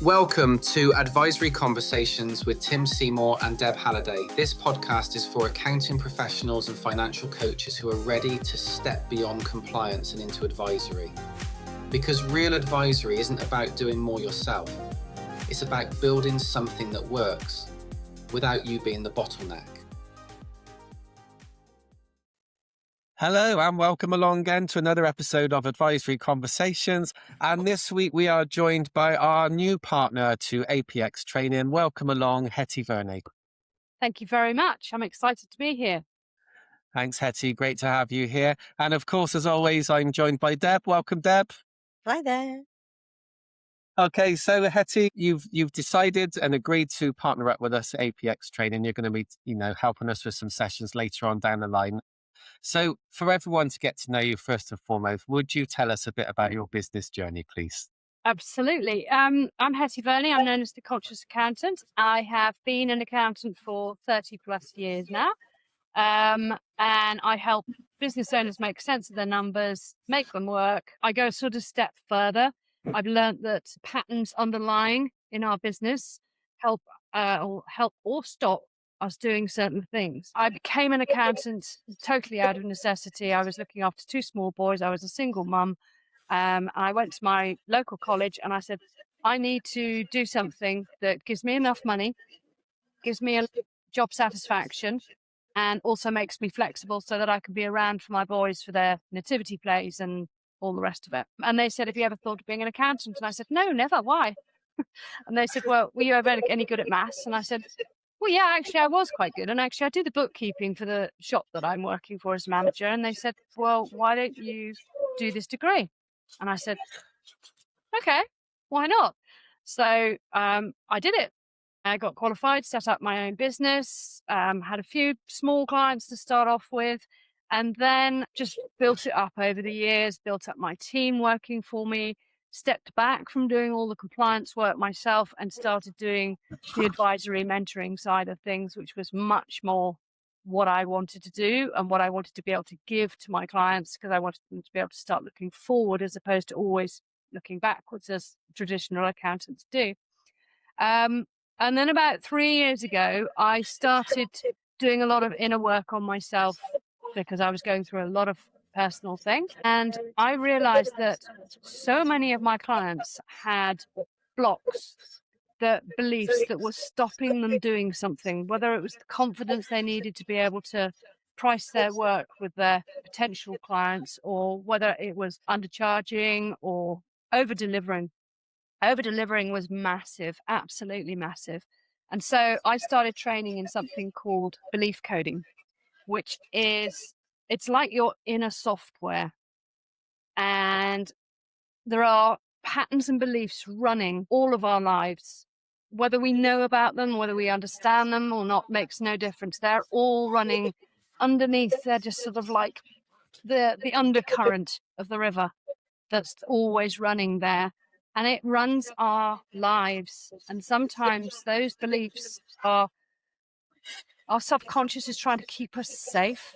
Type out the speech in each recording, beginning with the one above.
Welcome to Advisory Conversations with Tim Seymour and Deb Halliday. This podcast is for accounting professionals and financial coaches who are ready to step beyond compliance and into advisory. Because real advisory isn't about doing more yourself. It's about building something that works without you being the bottleneck. Hello and welcome along again to another episode of Advisory Conversations. And this week we are joined by our new partner to APX training. Welcome along, Hetty Verney. Thank you very much. I'm excited to be here. Thanks, Hetty. Great to have you here. And of course, as always, I'm joined by Deb. Welcome, Deb. Hi there. Okay, so Hetty, you've decided and agreed to partner up with us at APX training. You're going to be, helping us with some sessions later on down the line. So for everyone to get to know you first and foremost, would you tell us a bit about your business journey, please? Absolutely. I'm Hetty Verney. I'm known as the Conscious Accountant. I have been an accountant for 30 plus years now. And I help business owners make sense of their numbers, make them work. I go a sort of step further. I've learned that patterns underlying in our business help or stop us doing certain things. I became an accountant totally out of necessity. I was looking after two small boys. I was a single mum. I went to my local college and I said, I need to do something that gives me enough money, gives me a job satisfaction, and also makes me flexible so that I can be around for my boys for their nativity plays and all the rest of it. And they said, have you ever thought of being an accountant? And I said, no, never. Why? And they said, well, were you ever any good at maths? And I said, well, yeah, actually, I was quite good. And actually, I do the bookkeeping for the shop that I'm working for as manager. And they said, well, why don't you do this degree? And I said, okay, why not? So I did it. I got qualified, set up my own business, had a few small clients to start off with, and then just built it up over the years, built up my team working for me, stepped back from doing all the compliance work myself and started doing the advisory mentoring side of things, which was much more what I wanted to do and what I wanted to be able to give to my clients, because I wanted them to be able to start looking forward as opposed to always looking backwards as traditional accountants do. And then about 3 years ago, I started doing a lot of inner work on myself because I was going through a lot of personal things. And I realized that so many of my clients had blocks, the beliefs that were stopping them doing something, whether it was the confidence they needed to be able to price their work with their potential clients, or whether it was undercharging or over-delivering. Over-delivering was massive, absolutely massive. And so I started training in something called belief coding, which is, it's like your inner software. And there are patterns and beliefs running all of our lives. Whether we know about them, whether we understand them or not, makes no difference. They're all running underneath. They're just sort of like the undercurrent of the river that's always running there. And it runs our lives. And sometimes those beliefs are, our subconscious is trying to keep us safe.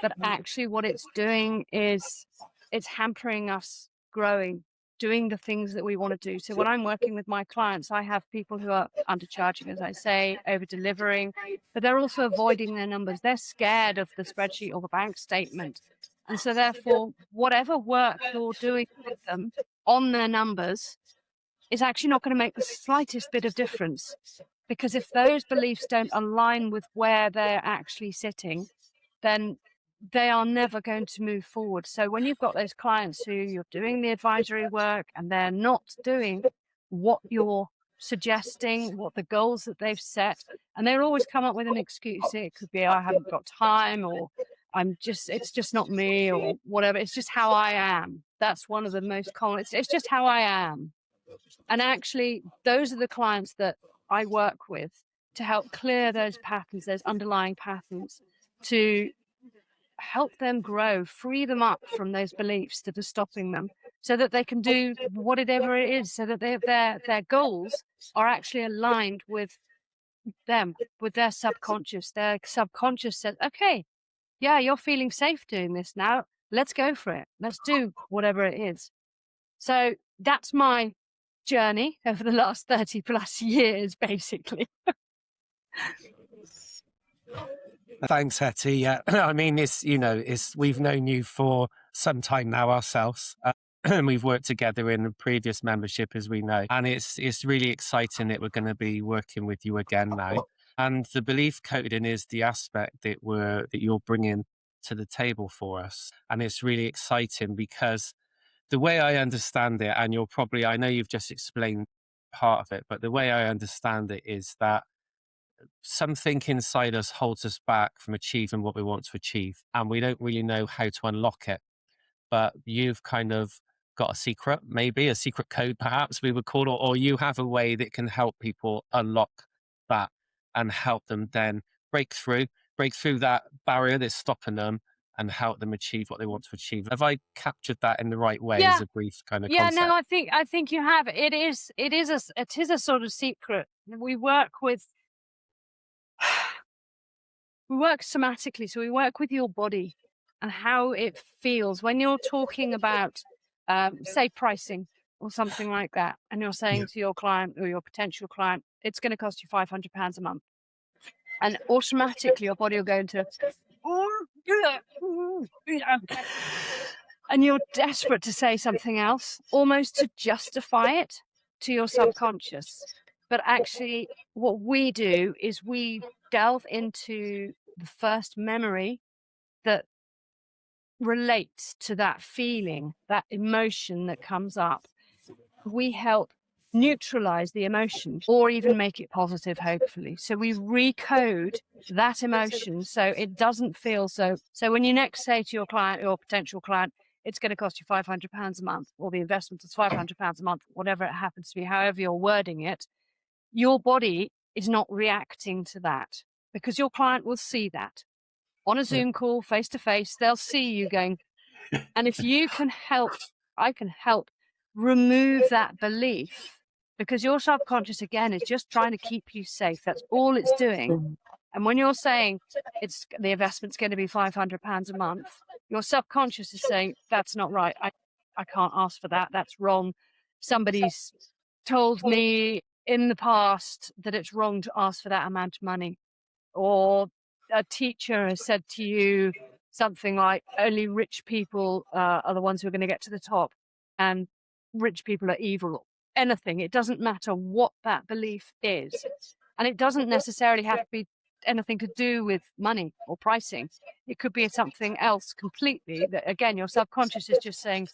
But actually what it's doing is it's hampering us growing, doing the things that we want to do. So when I'm working with my clients, I have people who are undercharging, as I say, over-delivering, but they're also avoiding their numbers. They're scared of the spreadsheet or the bank statement. And so therefore, whatever work you're doing with them on their numbers is actually not going to make the slightest bit of difference. Because if those beliefs don't align with where they're actually sitting, then they are never going to move forward. So when you've got those clients who you're doing the advisory work and they're not doing what you're suggesting, what the goals that they've set, and they'll always come up with an excuse. It could be, I haven't got time, or it's just not me, or whatever. It's just how I am. That's one of the most common. It's just how I am. And actually, those are the clients that I work with to help clear those patterns, those underlying patterns, to help them grow, free them up from those beliefs that are stopping them, so that they can do whatever it is, so that their goals are actually aligned with them, with their subconscious. Their subconscious says, okay, yeah, you're feeling safe doing this now. Let's go for it. Let's do whatever it is. So that's my journey over the last 30 plus years, basically. Thanks, Hetty. Yeah, I mean, we've known you for some time now ourselves. And we've worked together in the previous membership, as we know, and it's really exciting that we're going to be working with you again now. And the belief coding is the aspect that you're bringing to the table for us, and it's really exciting because the way I understand it, and I know you've just explained part of it, but the way I understand it is that something inside us holds us back from achieving what we want to achieve, and we don't really know how to unlock it. But you've kind of got a secret, maybe a secret code, perhaps we would call it, or you have a way that can help people unlock that and help them then break through that barrier that's stopping them and help them achieve what they want to achieve. Have I captured that in the right way Yeah. as a brief kind of Yeah, concept? no, I think you have. It is a sort of secret. We work somatically, so we work with your body and how it feels when you're talking about, say, pricing or something like that, and you're saying to your client or your potential client, it's going to cost you £500 a month, and automatically your body will go into, and you're desperate to say something else, almost to justify it to your subconscious. But actually, what we do is we delve into the first memory that relates to that feeling, that emotion that comes up. We help neutralize the emotion or even make it positive, hopefully. So we recode that emotion so it doesn't feel so. So when you next say to your client or potential client, it's going to cost you £500 a month, or the investment is £500 a month, whatever it happens to be, however you're wording it, your body is not reacting to that, because your client will see that on a Zoom call, face to face. They'll see you going, and if you can help, I can help remove that belief, because your subconscious, again, is just trying to keep you safe. That's all it's doing. And when you're saying the investment's going to be £500 a month, your subconscious is saying, that's not right. I can't ask for that. That's wrong. Somebody's told me in the past that it's wrong to ask for that amount of money. Or a teacher has said to you something like, only rich people are the ones who are going to get to the top, and rich people are evil. Anything. It doesn't matter what that belief is. And it doesn't necessarily have to be anything to do with money or pricing. It could be something else completely that, again, your subconscious is just saying,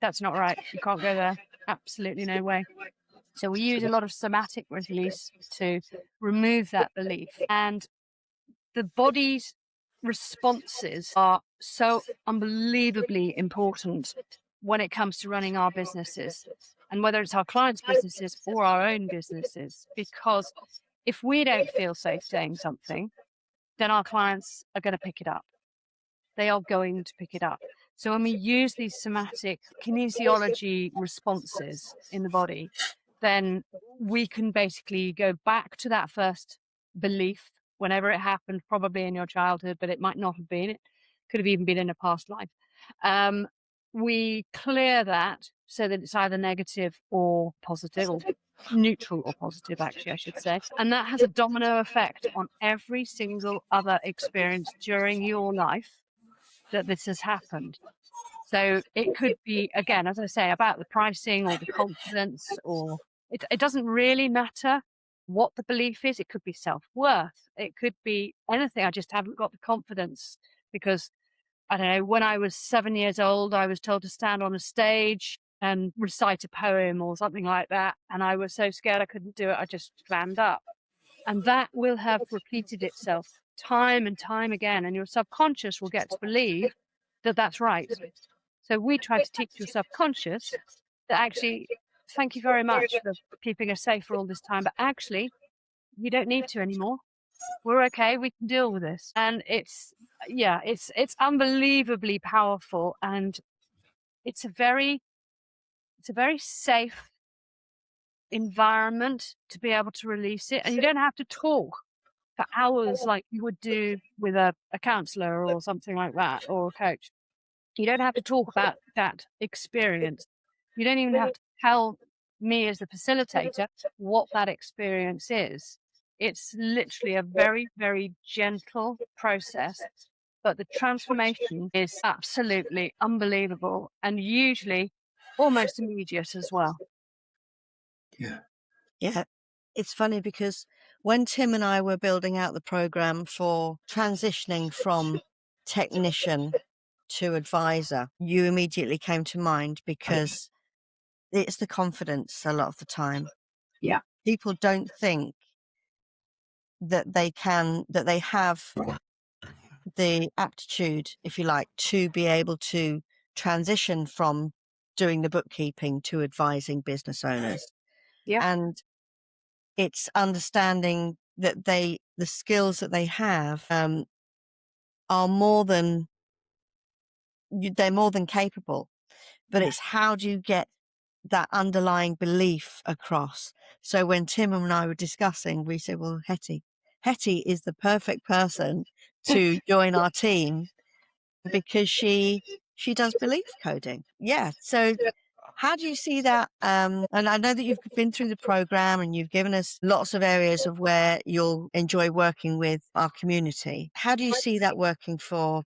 that's not right. You can't go there. Absolutely no way. So we use a lot of somatic release to remove that belief. And the body's responses are so unbelievably important when it comes to running our businesses, and whether it's our clients' businesses or our own businesses, because if we don't feel safe saying something, then our clients are going to pick it up. They are going to pick it up. So when we use these somatic kinesiology responses in the body, then we can basically go back to that first belief whenever it happened, probably in your childhood, but it might not have been. It could have even been in a past life. We clear that so that it's either negative or positive, or neutral or positive, actually, I should say. And that has a domino effect on every single other experience during your life that this has happened. So it could be, again, as I say, about the pricing or the confidence, or it doesn't really matter what the belief is. It could be self-worth. It could be anything. I just haven't got the confidence because, I don't know, when I was 7 years old, I was told to stand on a stage and recite a poem or something like that. And I was so scared I couldn't do it. I just clammed up. And that will have repeated itself time and time again. And your subconscious will get to believe that that's right. So we try to teach your subconscious that actually, thank you very much for keeping us safe for all this time, but actually, you don't need to anymore. We're okay. We can deal with this. And it's unbelievably powerful, and it's a very safe environment to be able to release it. And you don't have to talk for hours like you would do with a counselor or something like that, or a coach. You don't have to talk about that experience. You don't even have to tell me as the facilitator what that experience is. It's literally a very, very gentle process, but the transformation is absolutely unbelievable and usually almost immediate as well. Yeah. It's funny because when Tim and I were building out the program for transitioning from technician to advisor, you immediately came to mind because it's the confidence a lot of the time. Yeah. People don't think that they have the aptitude, if you like, to be able to transition from doing the bookkeeping to advising business owners. Yeah. And it's understanding that the skills that they have are they're more than capable, but it's how do you get that underlying belief across? So when Tim and I were discussing, we said, well, Hetty is the perfect person to join our team because she does belief coding. Yeah. So how do you see that? And I know that you've been through the program and you've given us lots of areas of where you'll enjoy working with our community. How do you see that working for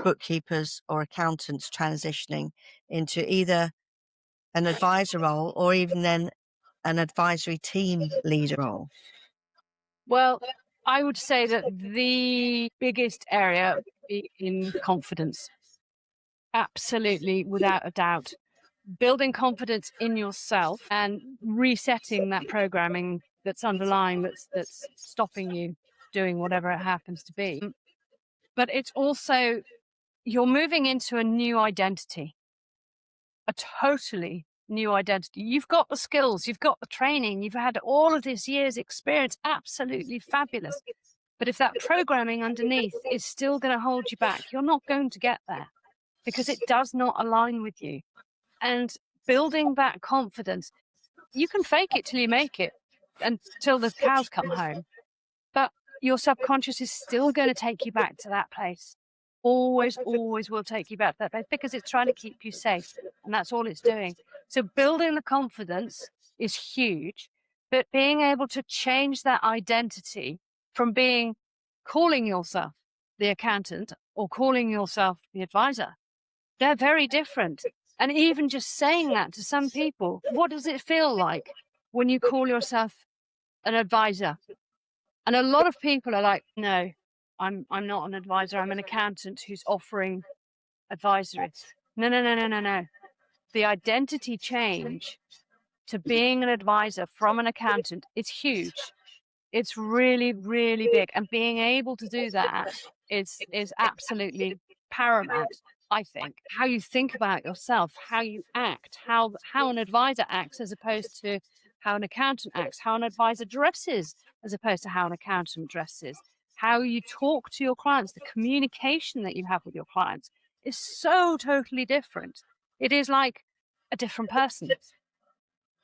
bookkeepers or accountants transitioning into either an advisor role or even then an advisory team leader role? Well, I would say that the biggest area would be in confidence. Absolutely, without a doubt. Building confidence in yourself and resetting that programming that's underlying, that's stopping you doing whatever it happens to be. But it's also, you're moving into a new identity, a totally new identity. You've got the skills, you've got the training, you've had all of this year's experience, absolutely fabulous. But if that programming underneath is still going to hold you back, you're not going to get there because it does not align with you. And building that confidence, you can fake it till you make it until the cows come home. But your subconscious is still going to take you back to that place. Always, always will take you back to that place because it's trying to keep you safe. And that's all it's doing. So building the confidence is huge, but being able to change that identity from calling yourself the accountant or calling yourself the advisor, they're very different. And even just saying that to some people, what does it feel like when you call yourself an advisor? And a lot of people are like, no, I'm not an advisor. I'm an accountant who's offering advisory. No. The identity change to being an advisor from an accountant is huge. It's really, really big. And being able to do that is absolutely paramount, I think. How you think about yourself, how you act, how an advisor acts as opposed to how an accountant acts, how an advisor dresses as opposed to how an accountant dresses, how you talk to your clients, the communication that you have with your clients is so totally different. It is like a different person.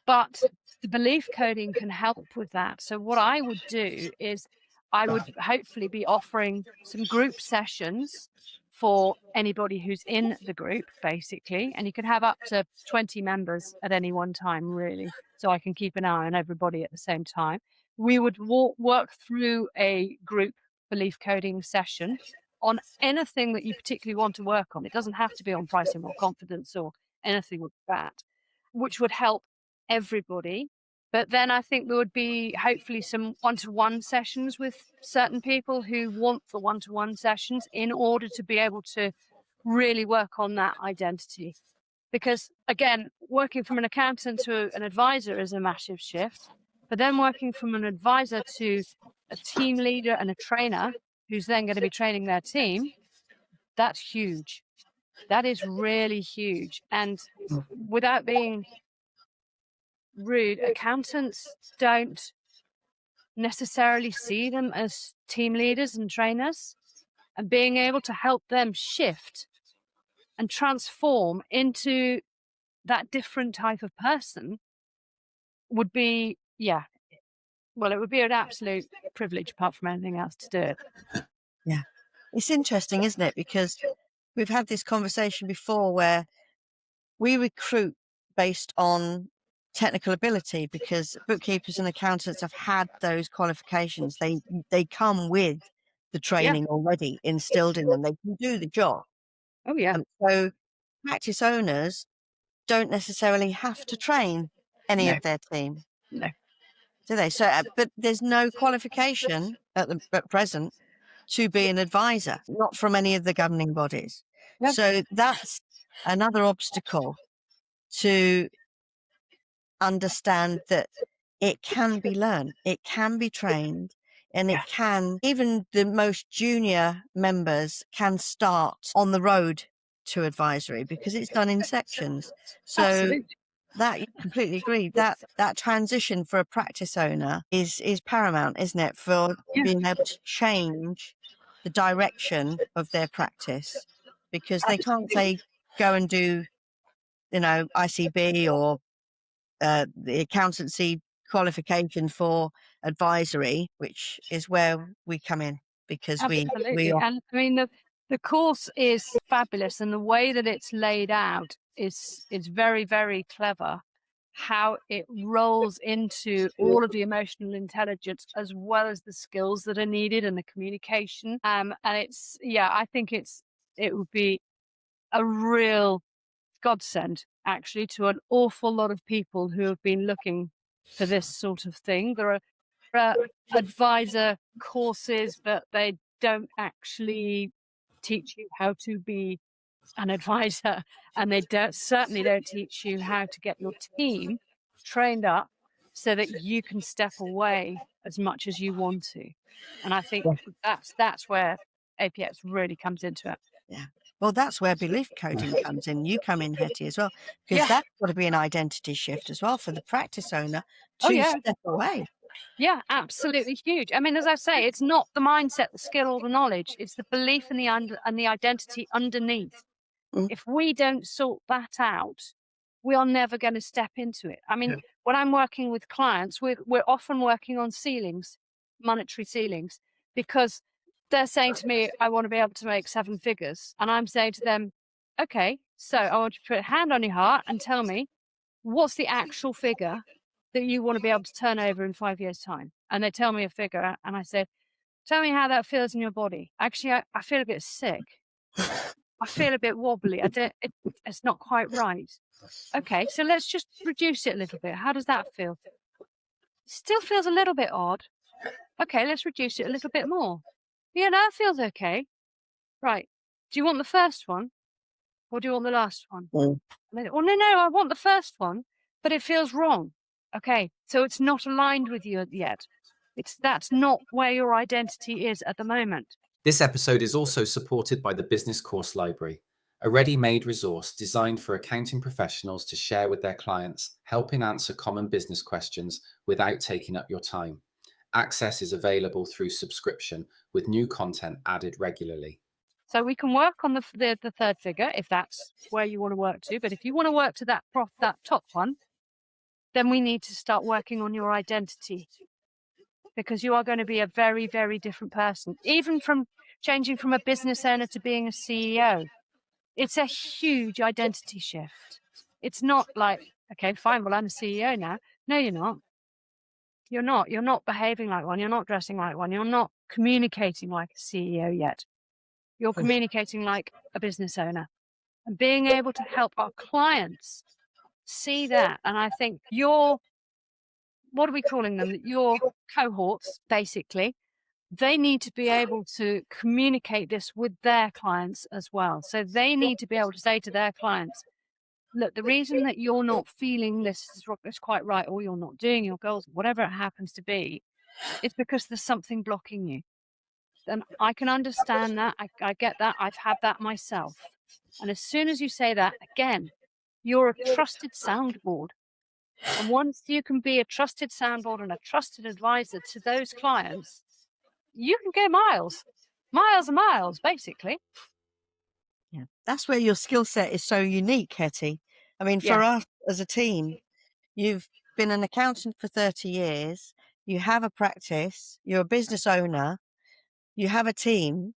But the belief coding can help with that. So what I would do is I would hopefully be offering some group sessions for anybody who's in the group, basically. And you can have up to 20 members at any one time, really. So I can keep an eye on everybody at the same time. We would work through a group belief coding session on anything that you particularly want to work on. It doesn't have to be on pricing or confidence or anything like that, which would help everybody. But then I think there would be hopefully some one-to-one sessions with certain people who want the one-to-one sessions in order to be able to really work on that identity. Because again, working from an accountant to an advisor is a massive shift. But then working from an advisor to a team leader and a trainer who's then going to be training their team, that's huge. That is really huge. And without being rude, accountants don't necessarily see them as team leaders and trainers, and being able to help them shift and transform into that different type of person would be, it would be an absolute privilege apart from anything else to do it. Yeah. It's interesting, isn't it? Because we've had this conversation before where we recruit based on technical ability, because bookkeepers and accountants have had those qualifications. They come with the training already instilled in them. They can do the job. Oh yeah. So practice owners don't necessarily have to train any No. of their team, No. do they? So, but there's no qualification at present to be an advisor, not from any of the governing bodies. Yeah. So that's another obstacle to understand that it can be learned, it can be trained, and it can, even the most junior members can start on the road to advisory because it's done in sections. So Absolutely. that, you completely agree, that transition for a practice owner is paramount, isn't it, for being able to change the direction of their practice, because they can't say go and do, ICB or the accountancy qualification for advisory, which is where we come in, because we Absolutely. And I mean, the course is fabulous, and the way that it's laid out is very, very clever. How it rolls into all of the emotional intelligence as well as the skills that are needed and the communication. And it's, I think it would be a real godsend actually to an awful lot of people who have been looking for this sort of thing. There are advisor courses, but they don't actually teach you how to be an advisor, and they certainly don't teach you how to get your team trained up so that you can step away as much as you want to. And I think that's where APX really comes into it. Yeah. Well, that's where belief coding comes in. You come in, Hetty, as well, because that's got to be an identity shift as well for the practice owner to step away. Yeah, absolutely huge. I mean, as I say, it's not the mindset, the skill, or the knowledge. It's the belief and the identity underneath. If we don't sort that out, we are never going to step into it. I mean, when I'm working with clients, we're often working on ceilings, monetary ceilings, because they're saying to me, I want to be able to make 7 figures. And I'm saying to them, okay, so I want you to put a hand on your heart and tell me, what's the actual figure that you want to be able to turn over in 5 years' time? And they tell me a figure, and I said, tell me how that feels in your body. Actually, I feel a bit sick. I feel a bit wobbly. It's not quite right. Okay, so let's just reduce it a little bit. How does that feel? Still feels a little bit odd. Okay, let's reduce it a little bit more. Yeah, that feels okay. Right. Do you want the first one? Or do you want the last one? Oh, no, I want the first one, but it feels wrong. Okay, so it's not aligned with you yet. That's not where your identity is at the moment. This episode is also supported by the Business Course Library, a ready-made resource designed for accounting professionals to share with their clients, helping answer common business questions without taking up your time. Access is available through subscription, with new content added regularly. So we can work on the third figure if that's where you want to work to. But if you want to work to that top one, then we need to start working on your identity, because you are going to be a very, very different person. Even from changing from a business owner to being a CEO, it's a huge identity shift. It's not like, okay, fine, well, I'm a CEO now. No, you're not. You're not. You're not behaving like one. You're not dressing like one. You're not communicating like a CEO yet. You're communicating like a business owner, and being able to help our clients see that. And I think what are we calling them? Your cohorts, basically, they need to be able to communicate this with their clients as well. So they need to be able to say to their clients, look, the reason that you're not feeling this is quite right, or you're not doing your goals, whatever it happens to be, it's because there's something blocking you. And I can understand that. I get that. I've had that myself. And as soon as you say that, again, you're a trusted soundboard. And once you can be a trusted soundboard and a trusted advisor to those clients, you can go miles and miles, basically. Yeah, that's where your skill set is so unique, Hetty. I mean, for us as a team, you've been an accountant for 30 years, you have a practice, you're a business owner, you have a team,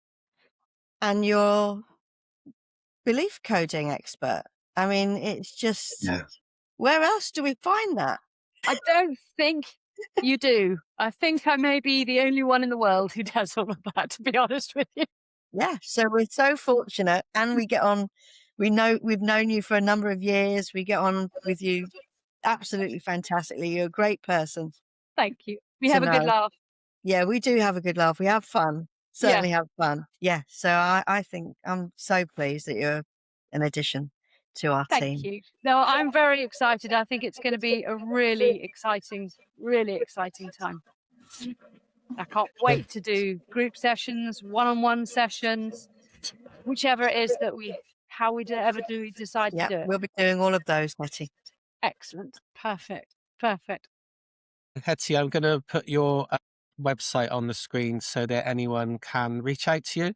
and you're belief coding expert. I mean, it's just Where else do we find that? I don't think you do. I think I may be the only one in the world who does all of that, to be honest with you. Yeah, so we're so fortunate, and we get on. We've known you for a number of years. We get on with you absolutely fantastically. You're a great person. Thank you. We to have a good know. laugh. Yeah, we do have a good laugh. We have fun. Certainly have fun. Yeah. So I think I'm so pleased that you're an addition to our team. Thank you. No, I'm very excited. I think it's going to be a really exciting time. I can't wait to do group sessions, one-on-one sessions, whichever it is that we decide to do it. We'll be doing all of those, Hetty. Excellent. Perfect. Hetty, I'm going to put your website on the screen so that anyone can reach out to you.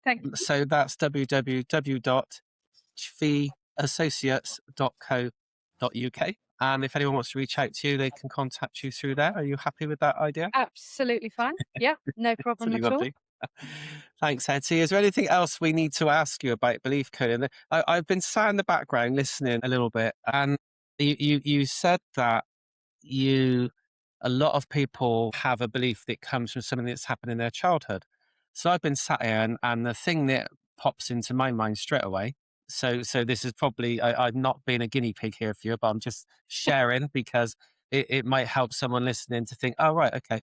Thank you. So that's www.chviassociates.co.uk. And if anyone wants to reach out to you, they can contact you through there. Are you happy with that idea? Absolutely fine. Yeah, no problem at all. Thanks, Hetty. Is there anything else we need to ask you about belief coding? I've been sat in the background listening a little bit, and you said that a lot of people have a belief that comes from something that's happened in their childhood. So I've been sat here, and the thing that pops into my mind straight away. So this is probably, I'm not being a guinea pig here for you, but I'm just sharing because it might help someone listening to think, oh, right, okay.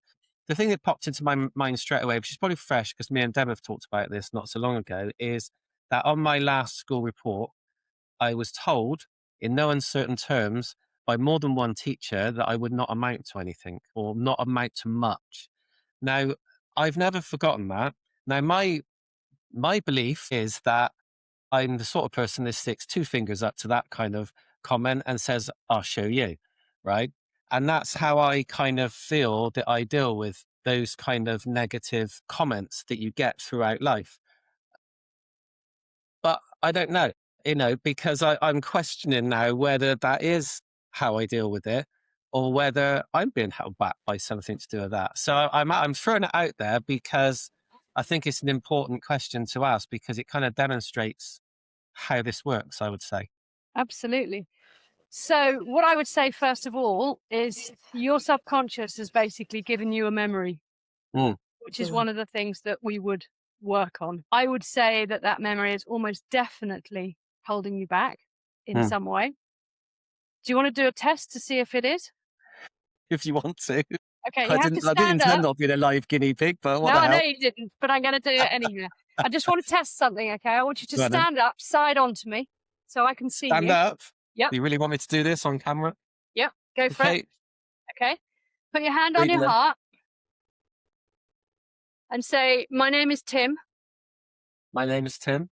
The thing that popped into my mind straight away, which is probably fresh because me and Deb have talked about this not so long ago, is that on my last school report, I was told in no uncertain terms by more than one teacher that I would not amount to anything or not amount to much. Now, I've never forgotten that. Now, my belief is that I'm the sort of person that sticks two fingers up to that kind of comment and says, I'll show you, right? And that's how I kind of feel that I deal with those kind of negative comments that you get throughout life. But I don't know, because I'm questioning now whether that is how I deal with it or whether I'm being held back by something to do with that. So I'm throwing it out there because I think it's an important question to ask because it kind of demonstrates how this works, I would say. Absolutely. So what I would say, first of all, is your subconscious has basically given you a memory, which is one of the things that we would work on. I would say that memory is almost definitely holding you back in some way. Do you want to do a test to see if it is? If you want to. Okay, I didn't intend on being a live guinea pig, but what the hell? No, I know you didn't, but I'm going to do it anyway. I just want to test something, okay? I want you to stand up, side on to me, so I can see you. Stand up? Yep. You really want me to do this on camera? Yep, go for it. Okay. Put your hand on your heart and say, my name is Tim. My name is Tim.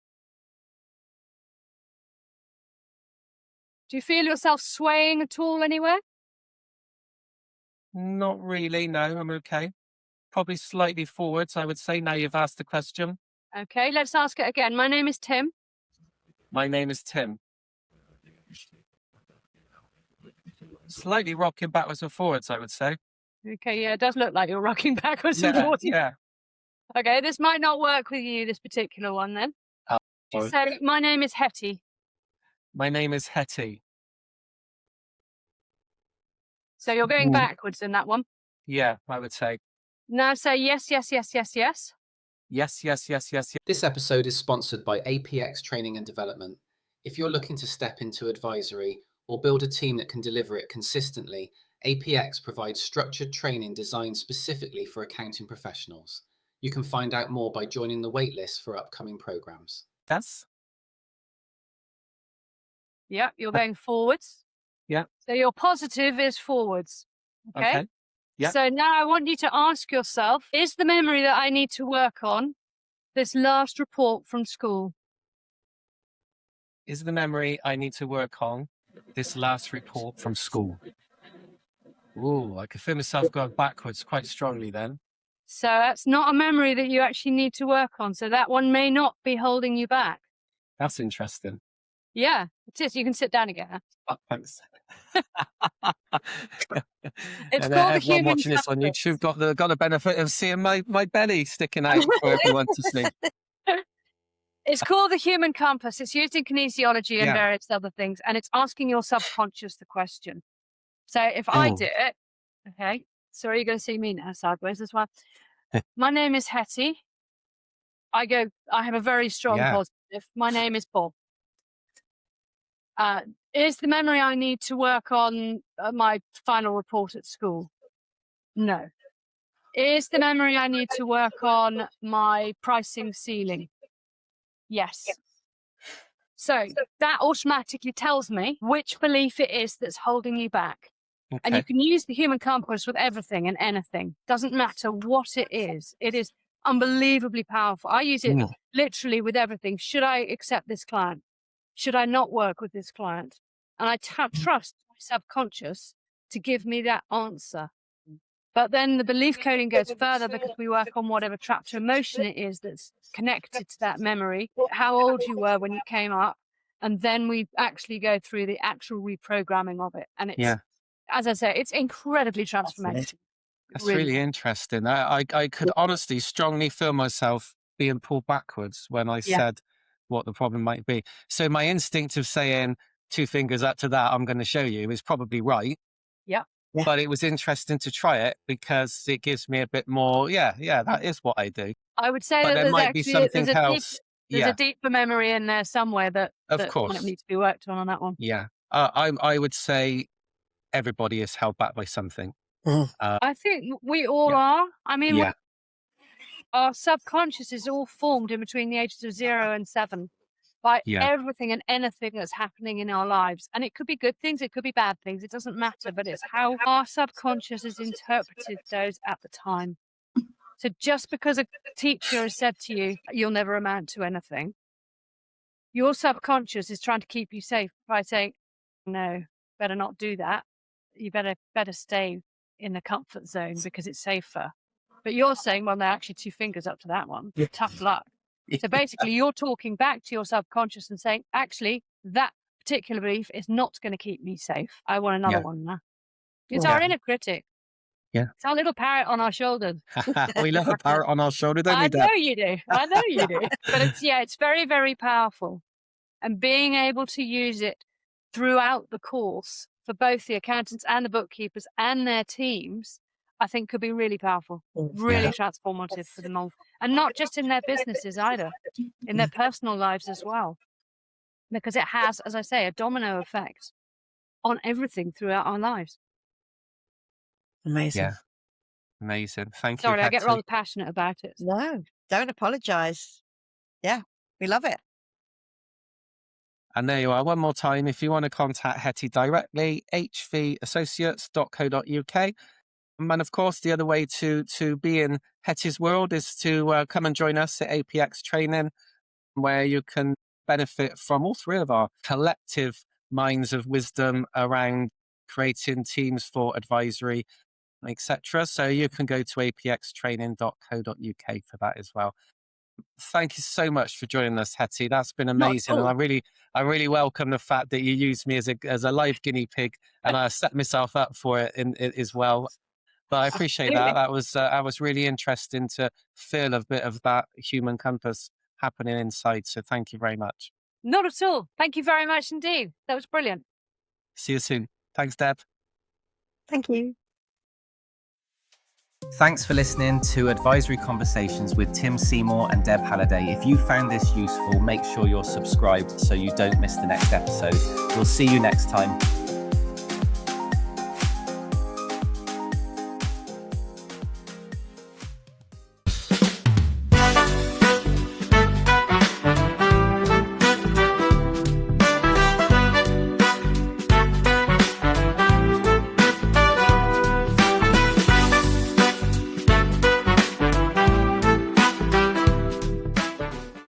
Do you feel yourself swaying at all anywhere? Not really, no, I'm okay. Probably slightly forwards, I would say, now you've asked the question. Okay, let's ask it again. My name is Tim. My name is Tim. Slightly rocking backwards and forwards, I would say. Okay, yeah, it does look like you're rocking backwards and forwards. Yeah. Okay, this might not work with you, this particular one then. Oh, So, my name is Hetty. My name is Hetty. So you're going backwards in that one? Yeah, I would say. Now say yes, yes, yes, yes, yes. Yes, yes, yes, yes, yes. This episode is sponsored by APX Training and Development. If you're looking to step into advisory or build a team that can deliver it consistently, APX provides structured training designed specifically for accounting professionals. You can find out more by joining the waitlist for upcoming programs. Yes. Yeah, you're going forwards. Yeah. So your positive is forwards. Okay. Yeah. So now I want you to ask yourself, is the memory that I need to work on this last report from school? Is the memory I need to work on this last report from school? Ooh, I can feel myself going backwards quite strongly then. So that's not a memory that you actually need to work on. So that one may not be holding you back. That's interesting. Yeah, it is. You can sit down again. Oh, thanks. It's and called the everyone human watching this on YouTube got the benefit of seeing my belly sticking out for everyone to see. It's called the human compass. It's used in kinesiology and Yeah. various other things, and it's asking your subconscious the question. So if I Oh. do it, okay, so you're going to see me now sideways as well. My name is Hetty. I have a very strong Yeah. positive. My name is Bob. Is the memory I need to work on my final report at school? No. Is the memory I need to work on my pricing ceiling? Yes. So that automatically tells me which belief it is that's holding you back. And you Okay. can use the human compass with everything and anything. Doesn't matter what it is. It is unbelievably powerful. I use it literally with everything. Should I accept this client? Should I not work with this client? And I trust my subconscious to give me that answer. But then the belief coding goes further because we work on whatever trapped emotion it is that's connected to that memory, how old you were when you came up. And then we actually go through the actual reprogramming of it. And it's, as I say, it's incredibly transformational. That's really interesting. I could honestly strongly feel myself being pulled backwards when I said what the problem might be. So my instinct of saying 2 fingers up to that, I'm going to show you, is probably right. Yeah. But it was interesting to try it because it gives me a bit more, that is what I do. I would say But that there might be something else. There's a deeper memory in there somewhere that course. might need to be worked on that one. Yeah. I would say everybody is held back by something. I think we all are. I mean, our subconscious is all formed in between the ages of 0 and 7 by everything and anything that's happening in our lives. And it could be good things, it could be bad things. It doesn't matter, but it's how our subconscious has interpreted those at the time. So just because a teacher has said to you, you'll never amount to anything, your subconscious is trying to keep you safe by saying, no, better not do that. You better stay in the comfort zone because it's safer. But you're saying, well, no, actually 2 fingers up to that one. Tough luck. So basically you're talking back to your subconscious and saying, actually, that particular belief is not going to keep me safe. I want another one now. It's our inner critic. Yeah. It's our little parrot on our shoulders. We love a parrot on our shoulder, don't we, Deb? I know you do. But it's very, very powerful. And being able to use it throughout the course for both the accountants and the bookkeepers and their teams, I think could be really powerful, really transformative for them all. And not just in their businesses either, in their personal lives as well. Because it has, as I say, a domino effect on everything throughout our lives. Amazing. Yeah. Amazing. Thank you. Sorry, I get Hetty. rather passionate about it. No, don't apologise. Yeah, we love it. And there you are. One more time, if you want to contact Hetty directly, hvassociates.co.uk. And of course, the other way to be in Hetty's world is to come and join us at APX training, where you can benefit from all 3 of our collective minds of wisdom around creating teams for advisory, etc. So you can go to apxtraining.co.uk for that as well. Thank you so much for joining us, Hetty. That's been amazing. And I really welcome the fact that you used me as a live guinea pig, and I set myself up for it as well. But I appreciate that. That was really interesting to feel a bit of that human compass happening inside. So thank you very much. Not at all. Thank you very much indeed. That was brilliant. See you soon. Thanks, Deb. Thank you. Thanks for listening to Advisory Conversations with Tim Seymour and Deb Halliday. If you found this useful, make sure you're subscribed so you don't miss the next episode. We'll see you next time.